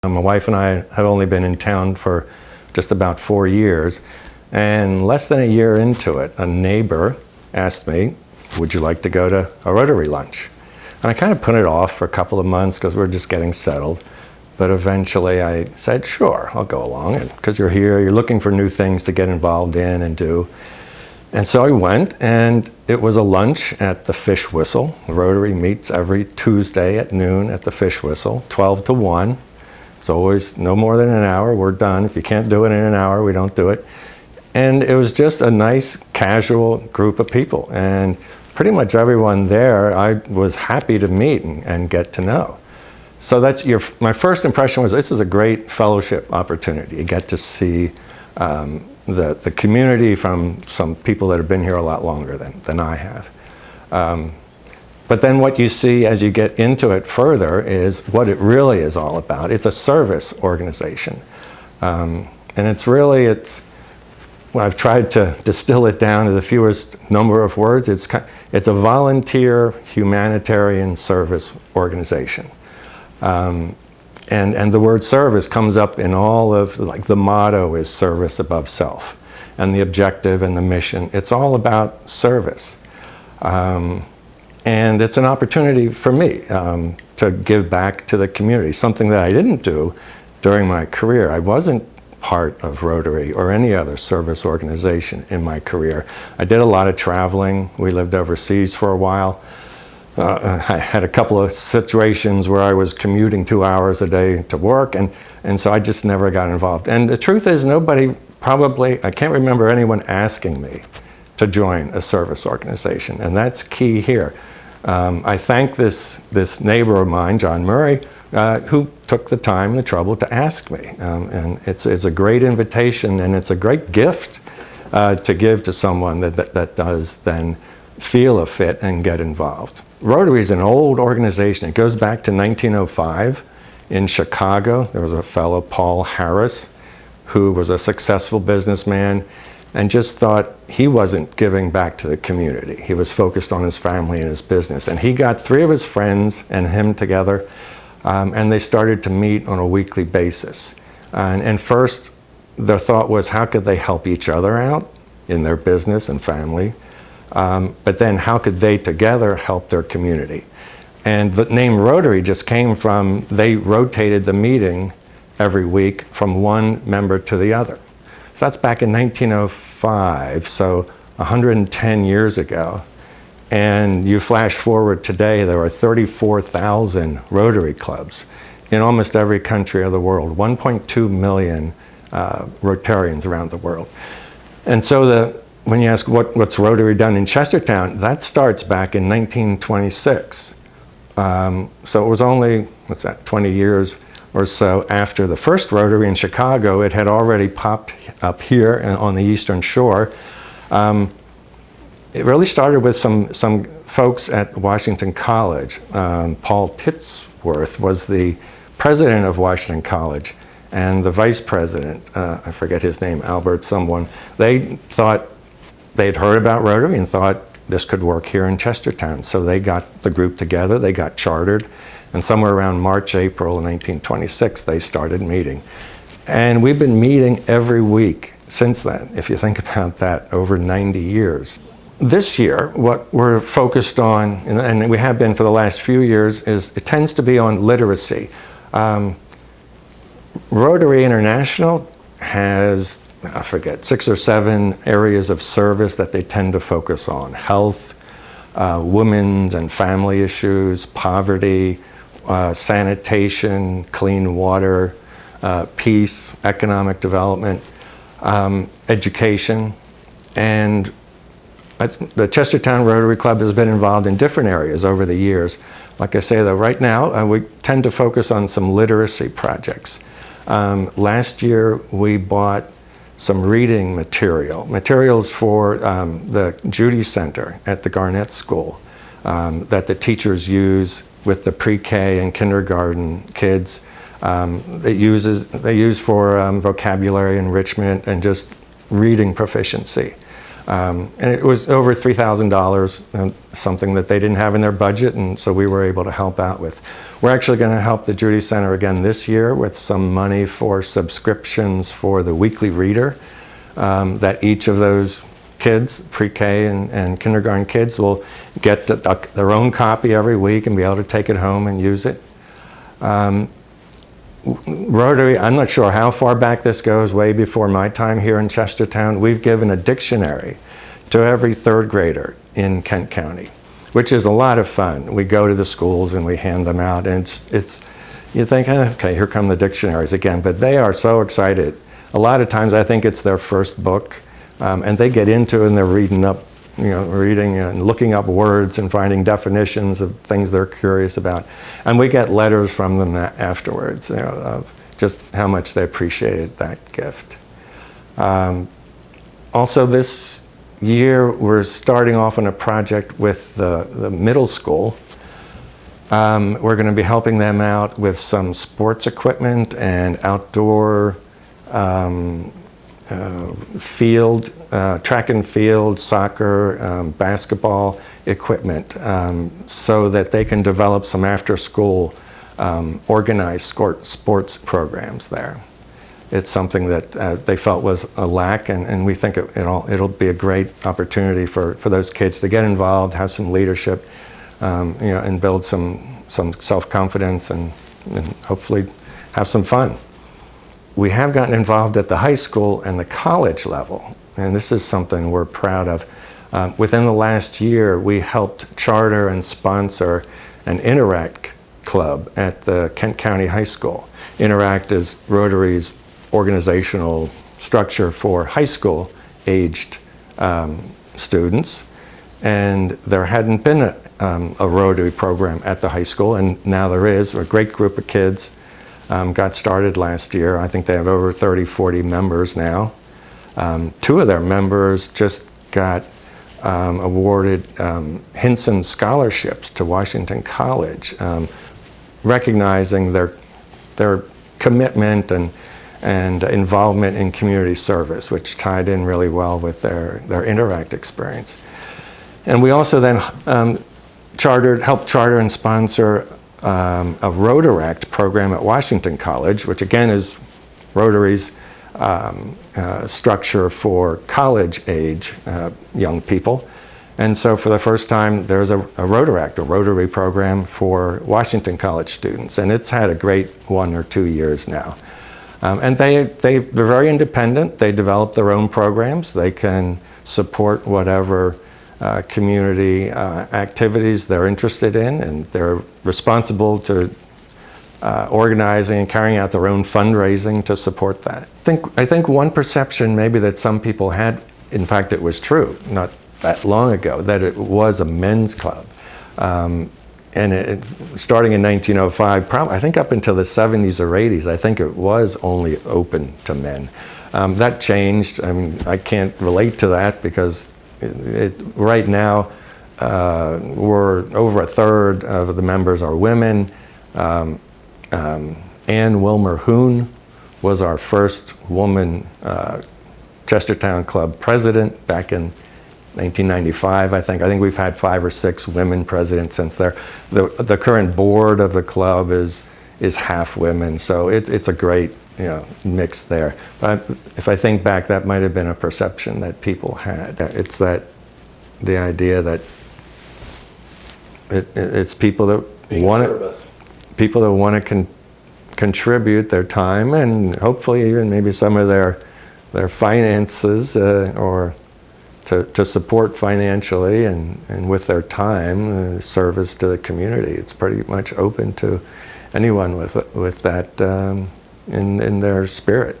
My wife and I have only been in town for just about 4 years, and less than a year into it, a neighbor asked me, would you like to go to a Rotary lunch? And I kind of put it off for a couple of months because we were just getting settled. But eventually I said, sure, I'll go along, because you're here, you're looking for new things to get involved in and do. And so I went, and it was a lunch at the Fish Whistle. The Rotary meets every Tuesday at noon at the Fish Whistle, 12 to 1. It's always no more than an hour, we're done. If you can't do it in an hour, we don't do it. And it was just a nice, casual group of people. And pretty much everyone there I was happy to meet and get to know. So that's my first impression was this is a great fellowship opportunity. You get to see the community from some people that have been here a lot longer than I have. But then what you see as you get into it further is what it really is all about. It's a service organization. And well, I've tried to distill it down to the fewest number of words. It's a volunteer humanitarian service organization. And the word service comes up in all of, like the motto is service above self. And the objective and the mission, it's all about service. And it's an opportunity for me to give back to the community, something that I didn't do during my career. I wasn't part of Rotary or any other service organization in my career. I did a lot of traveling. We lived overseas for a while. I had a couple of situations where I was commuting 2 hours a day to work, and so I just never got involved. And the truth is, I can't remember anyone asking me to join a service organization, and that's key here. I thank this neighbor of mine, John Murray, who took the time and the trouble to ask me. And it's a great invitation, and it's a great gift to give to someone that does then feel a fit and get involved. Rotary is an old organization. It goes back to 1905 in Chicago. There was a fellow, Paul Harris, who was a successful businessman and just thought he wasn't giving back to the community. He was focused on his family and his business. And he got 3 of his friends and him together, and they started to meet on a weekly basis. And first, their thought was, how could they help each other out in their business and family? But then how could they together help their community? And the name Rotary just came from, they rotated the meeting every week from one member to the other. So that's back in 1905, so 110 years ago. And you flash forward today, there are 34,000 Rotary clubs in almost every country of the world, 1.2 million Rotarians around the world. And so when you ask what's Rotary done in Chestertown, that starts back in 1926. So it was only, 20 years or so after the first Rotary in Chicago. It had already popped up here on the Eastern Shore. It really started with some folks at Washington College. Paul Titsworth was the president of Washington College, and the vice president, I forget his name, Albert someone, they thought they'd heard about Rotary and thought this could work here in Chestertown. So they got the group together, they got chartered, and somewhere around March, April of 1926, they started meeting. And we've been meeting every week since then, if you think about that, over 90 years. This year, what we're focused on, and we have been for the last few years, is it tends to be on literacy. Rotary International has, I forget, 6 or 7 areas of service that they tend to focus on. Health, women's and family issues, poverty, sanitation, clean water, peace, economic development, education. And the Chestertown Rotary Club has been involved in different areas over the years. Like I say, though, right now we tend to focus on some literacy projects. Last year we bought some reading materials for the Judy Center at the Garnett School that the teachers use with the pre-K and kindergarten kids. They use for vocabulary enrichment and just reading proficiency. And it was over $3,000, something that they didn't have in their budget, and so we were able to help out with. We're actually going to help the Judy Center again this year with some money for subscriptions for the Weekly Reader, that each of those kids, pre-K and kindergarten kids, will get their own copy every week and be able to take it home and use it. Rotary, I'm not sure how far back this goes, way before my time here in Chestertown, we've given a dictionary to every third grader in Kent County, which is a lot of fun. We go to the schools and we hand them out, and it's you think, okay, here come the dictionaries again, but they are so excited. A lot of times I think it's their first book, and they get into it and they're reading and looking up words and finding definitions of things they're curious about. And we get letters from them afterwards, of just how much they appreciated that gift. Also this year, we're starting off on a project with the middle school. We're going to be helping them out with some sports equipment and outdoor field, track and field, soccer, basketball equipment, so that they can develop some after-school organized sports programs there. It's something that they felt was a lack, and we think it'll be a great opportunity for those kids to get involved, have some leadership, and build some self-confidence, and hopefully have some fun. We have gotten involved at the high school and the college level, and this is something we're proud of. Within the last year, we helped charter and sponsor an Interact club at the Kent County High School. Interact is Rotary's organizational structure for high school aged students, and there hadn't been a Rotary program at the high school, and now there is. A great group of kids got started last year. I think they have over 40 members now. Two of their members just got awarded Hinson scholarships to Washington College, recognizing their commitment and involvement in community service, which tied in really well with their Interact experience. And we also then helped charter and sponsor a Rotaract program at Washington College, which again is Rotary's structure for college age young people. And so for the first time, there's a Rotaract, a Rotary program for Washington College students, and it's had a great 1 or 2 years now. And they're very independent. They develop their own programs. They can support whatever community activities they're interested in, and they're responsible to organizing and carrying out their own fundraising to support that. I think one perception maybe that some people had, in fact it was true not that long ago, that it was a men's club. And starting in 1905, I think up until the 70s or 80s, I think it was only open to men. That changed. I mean, I can't relate to that because right now, we're over a third of the members are women. Ann Wilmer Hoon was our first woman Chestertown Club president back in 1995, I think. I think we've had 5 or 6 women presidents since there. The current board of the club is half women, so it's a great mix there. But if I think back, that might have been a perception that people had. It's the idea that it's people that want to contribute their time and hopefully even maybe some of their finances or to support financially and with their time service to the community. It's pretty much open to anyone with that in their spirit.